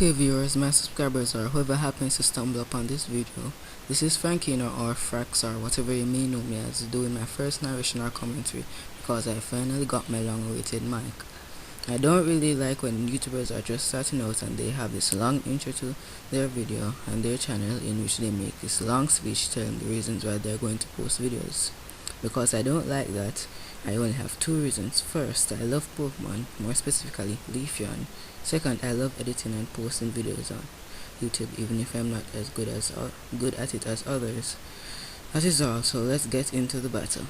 Okay viewers, my subscribers, or whoever happens to stumble upon this video, this is Frankino or Frax or whatever you may know me as, doing my first narration or commentary because I finally got my long-awaited mic. I don't really like when YouTubers are just starting out and they have this long intro to their video and their channel in which they make this long speech telling the reasons why they're going to post videos. Because I don't like that, I only have two reasons. First, I love Pokemon, more specifically Leafeon. Second, I love editing and posting videos on YouTube, even if I'm not as good at it as others. That is all, so let's get into the battle.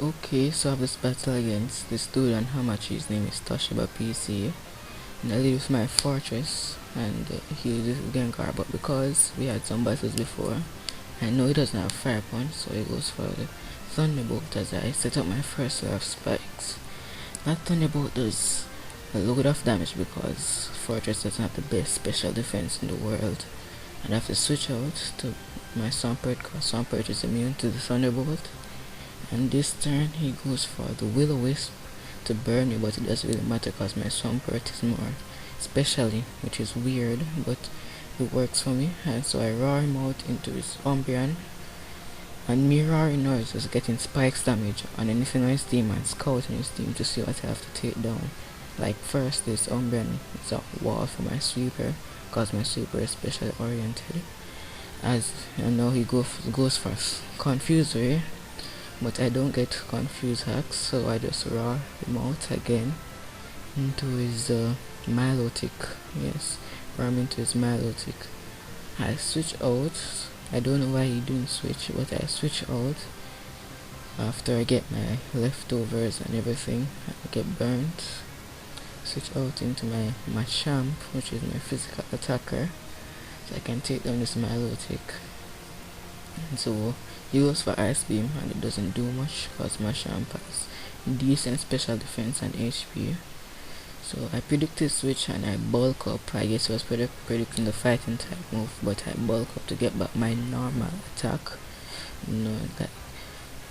Okay, so I have this battle against this dude on Hamachi. His name is Toshiba PC. And I leave my fortress and he uses Gengar, but because we had some battles before, I know he doesn't have fire punch, so he goes for the Thunderbolt as I set up my first set of spikes. That Thunderbolt does a load of damage because Fortress doesn't have the best special defense in the world, and I have to switch out to my Swampert because Swampert is immune to the Thunderbolt. And this turn he goes for the Will-O-Wisp to burn me, but it doesn't really matter because my Swampert is more specially, which is weird, but it works for me. And so I roar him out into his Umbreon, and me roaring now is just getting spikes damage on anything on his team and scouting his team to see what I have to take down. Like first this Umbreon is a wall for my sweeper because my sweeper is specially oriented, as and now he goes for Confuse Ray, but I don't get Confuse hacks, so I just roar him out again into his Milotic. Yes, roar him into his Milotic. I switch out. I don't know why he didn't switch, but I switch out after I get my leftovers and everything. I get burnt. Switch out into my Machamp, which is my physical attacker, so I can take down this Milotic. And so he goes for Ice Beam and it doesn't do much because Machamp has decent special defense and HP. So I predict his switch and I bulk up. I guess he was predicting the fighting type move, but I bulk up to get back my normal attack.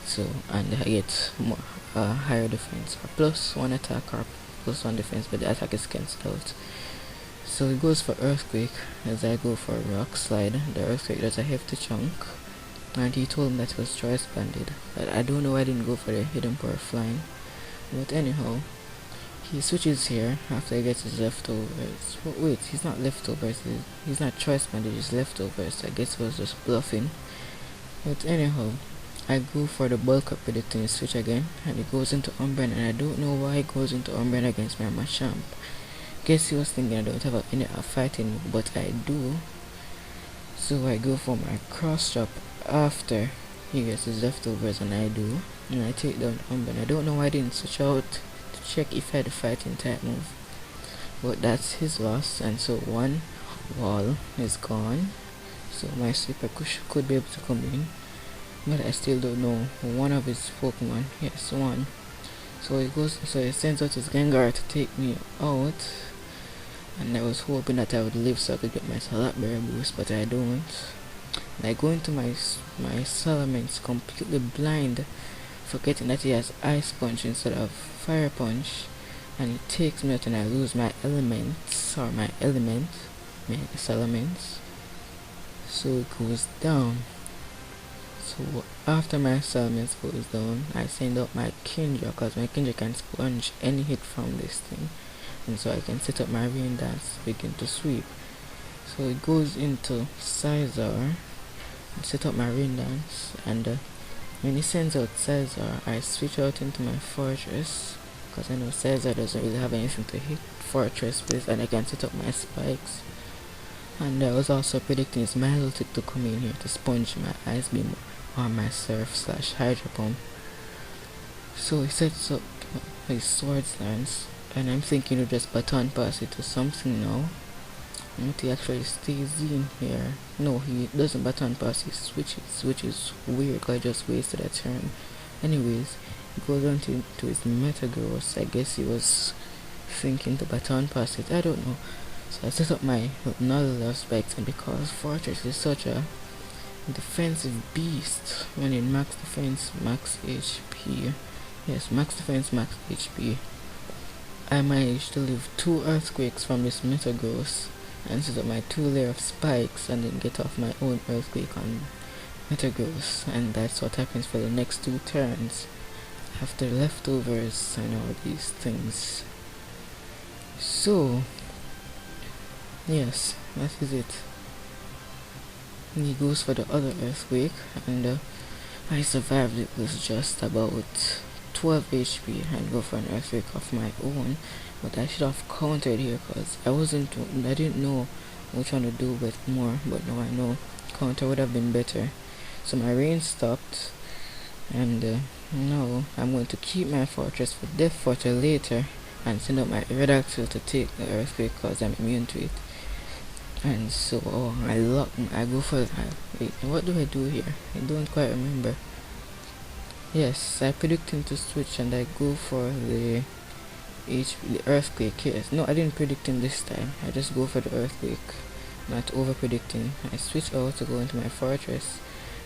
So and I get more higher defense, or plus one attack or plus one defense, but the attack is cancelled out. So it goes for Earthquake as I go for Rock Slide. The Earthquake does a hefty chunk, and he told me that it was Choice Banded. But I don't know why I didn't go for the Hidden Power Flying. But anyhow, he switches here after he gets his leftovers. But wait, he's not leftovers. He's not Choice Banded, he's leftovers. I guess he was just bluffing. But anyhow, I go for the bulk up predicting his switch again, and he goes into Umbreon, and I don't know why he goes into Umbreon against my Machamp. Guess he was thinking I don't have any fighting move, but I do. So I go for my cross chop after he gets his leftovers, and I do, and I take down Umbreon. I don't know why I didn't switch out to check if I had a fighting type move, but that's his loss. And so one wall is gone, so my sweeper could be able to come in, but I still don't know one of his Pokemon. Yes, one. So he sends out his Gengar to take me out, and I was hoping that I would live so I could get my Salapberry boost, but I don't. And I go into my Salamence completely blind, forgetting that he has Ice Punch instead of Fire Punch, and he takes me out and I lose my elements, or my element, my Salamence. So it goes down. So after my Salamence goes down, I send out my Kindra because my Kindra can sponge any hit from this thing, and so I can set up my Rain Dance, begin to sweep. So it goes into Scizor and set up my Rain Dance, and when he sends out Scizor, I switch out into my Fortress because I know Scizor doesn't really have anything to hit Fortress with, and I can set up my spikes. And I was also predicting his Milotic to come in here to sponge my Ice Beam or my Surf/Hydro Pump. So he sets up his Swords Dance, and I'm thinking to just baton pass it to something now. But he actually stays in here. No, he doesn't baton pass, he switches, which is weird because I just wasted a turn. Anyways, he goes on to his Metagross. I guess he was thinking to baton pass it, I don't know. So I set up my another spikes, and because Fortress is such a defensive beast when in max defense, max HP, Yes, max defense, max HP. I managed to live 2 earthquakes from this Metagross and set up my 2 layer of spikes and then get off my own earthquake on Metagross, and that's what happens for the next 2 turns after leftovers and all these things. So yes, that is it. He goes for the other earthquake, and I survived it with just about 12 HP and go for an earthquake of my own. But I should have countered here because I didn't know which one to do with more, but now I know counter would have been better. So my rain stopped, and now I'm going to keep my fortress for death fortress later and send up my Redactyl to take the earthquake because I'm immune to it. And so I go for wait, what do I do here? I don't quite remember. Yes, I predict him to switch and I go for the earthquake. Yes, no, I didn't predict him this time. I just go for the earthquake, not over predicting. I switch out to go into my fortress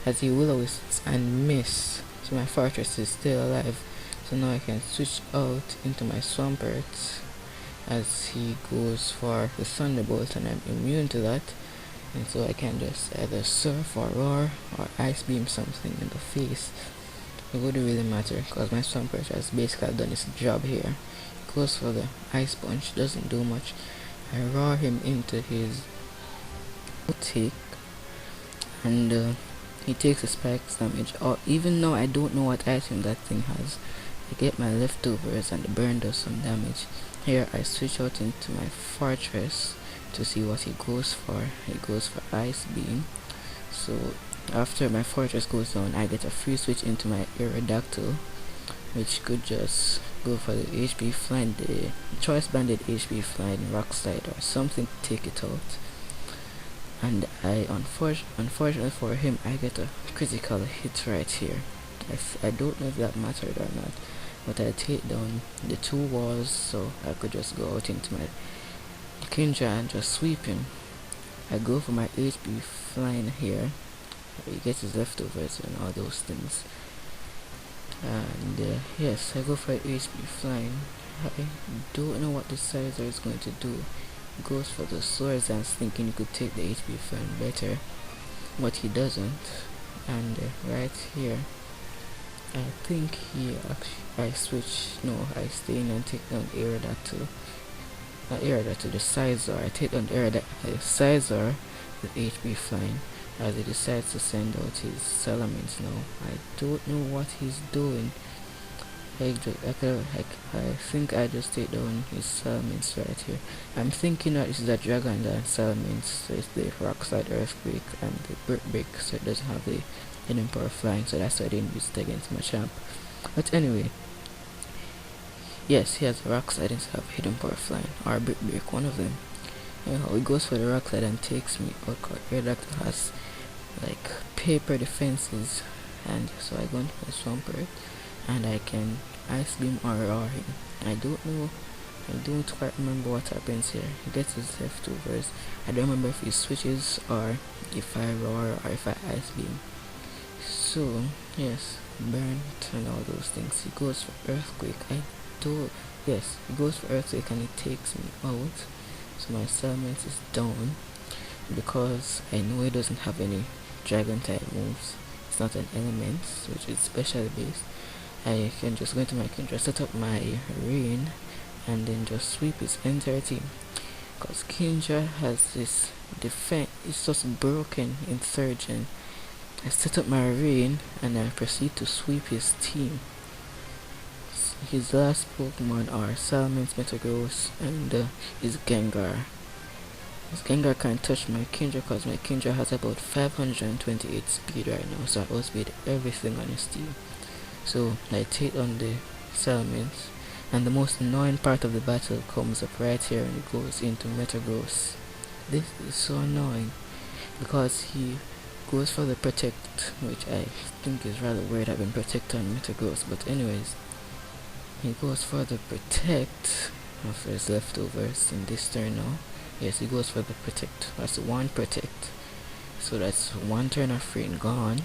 as he will always and miss. So my fortress is still alive. So now I can switch out into my Swampert as he goes for the Thunderbolt, and I'm immune to that. And so I can just either surf or roar or ice beam something in the face. It wouldn't really matter because my Swampert has basically done his job here. Goes for the ice punch, doesn't do much. I roar him into his take, and he takes a spikes damage. Or even though I don't know what item that thing has, I get my leftovers and the burn does some damage. Here I switch out into my fortress to see what he goes for. He goes for ice beam. So after my fortress goes down, I get a free switch into my Aerodactyl, which could just go for the HP flying, the choice banded HP flying rock slide or something to take it out. And unfortunately for him, I get a critical hit right here. I don't know if that mattered or not, but I take down the 2 walls, so I could just go out into my Kindra and just sweep him. I go for my HP flying here. He gets his leftovers and all those things. And yes, I go for HP flying. I don't know what the Sizer is going to do. He goes for the swords and thinking he could take the HP flying better, but he doesn't. And right here, I think I stay in and take down Aerodactyl. Not Aerodactyl, the Sizer. I take down Aerodactyl, Sizer with HP flying, as he decides to send out his Salamence now. I don't know what he's doing. I think I just take down his Salamence right here. I'm thinking that this is a Dragon Dance Salamence, so it's the Rock Slide Earthquake and the Brick Break, so it doesn't have the hidden power flying, so that's why I didn't use it against my champ. But anyway, yes, he has a Rock Slide instead of hidden power flying, or Brick Break, one of them. Anyhow, he goes for the Rock Slide and takes me out. Aerodactyl has like paper defenses, and so I go into my Swampert and I can ice beam or roar him. I don't quite remember what happens here. He gets his leftovers. I don't remember if he switches or if I roar or if I ice beam. So yes, burnt and all those things. He goes for earthquake. Yes, he goes for earthquake and he takes me out. So my Salamence is down because I know he doesn't have any dragon type moves. It's not an element, which is special based. I can just go into my Kindra, set up my rain, and then just sweep his entire team. Because Kindra has this defense, it's just broken insurgent. I set up my rain and I proceed to sweep his team. His last Pokemon are Salamence, Metagross, and his Gengar. His Gengar can't touch my Kindra because my Kindra has about 528 speed right now, so I outspeed everything on his team. So I take on the Salamence, and the most annoying part of the battle comes up right here and it goes into Metagross. This is so annoying because he goes for the Protect, which I think is rather weird having Protect on Metagross, but anyways, he goes for the Protect after his leftovers in this turn now. Yes, he goes for the Protect. That's one Protect, so that's one turn of rain gone.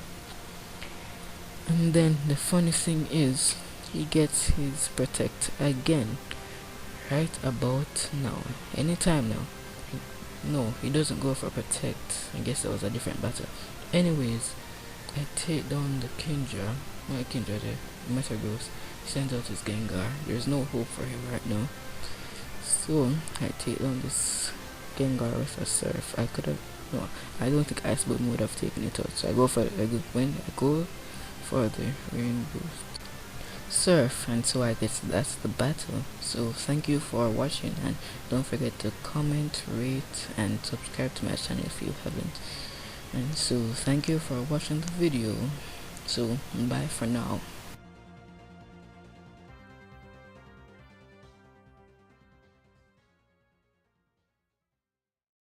And then the funny thing is, he gets his protect again right about now. Anytime now. No, he doesn't go for protect. I guess that was a different battle. Anyways, I take down the Kindra. My Kindra there. Metagross. He sends out his Gengar. There's no hope for him right now. So I take down this Gengar with a Surf. I could have no. I don't think Ice Beam would have taken it out. So I go for the Rain Boost Surf, and so I guess that's the battle. So thank you for watching, and don't forget to comment, rate, and subscribe to my channel if you haven't. And so thank you for watching the video. So bye for now.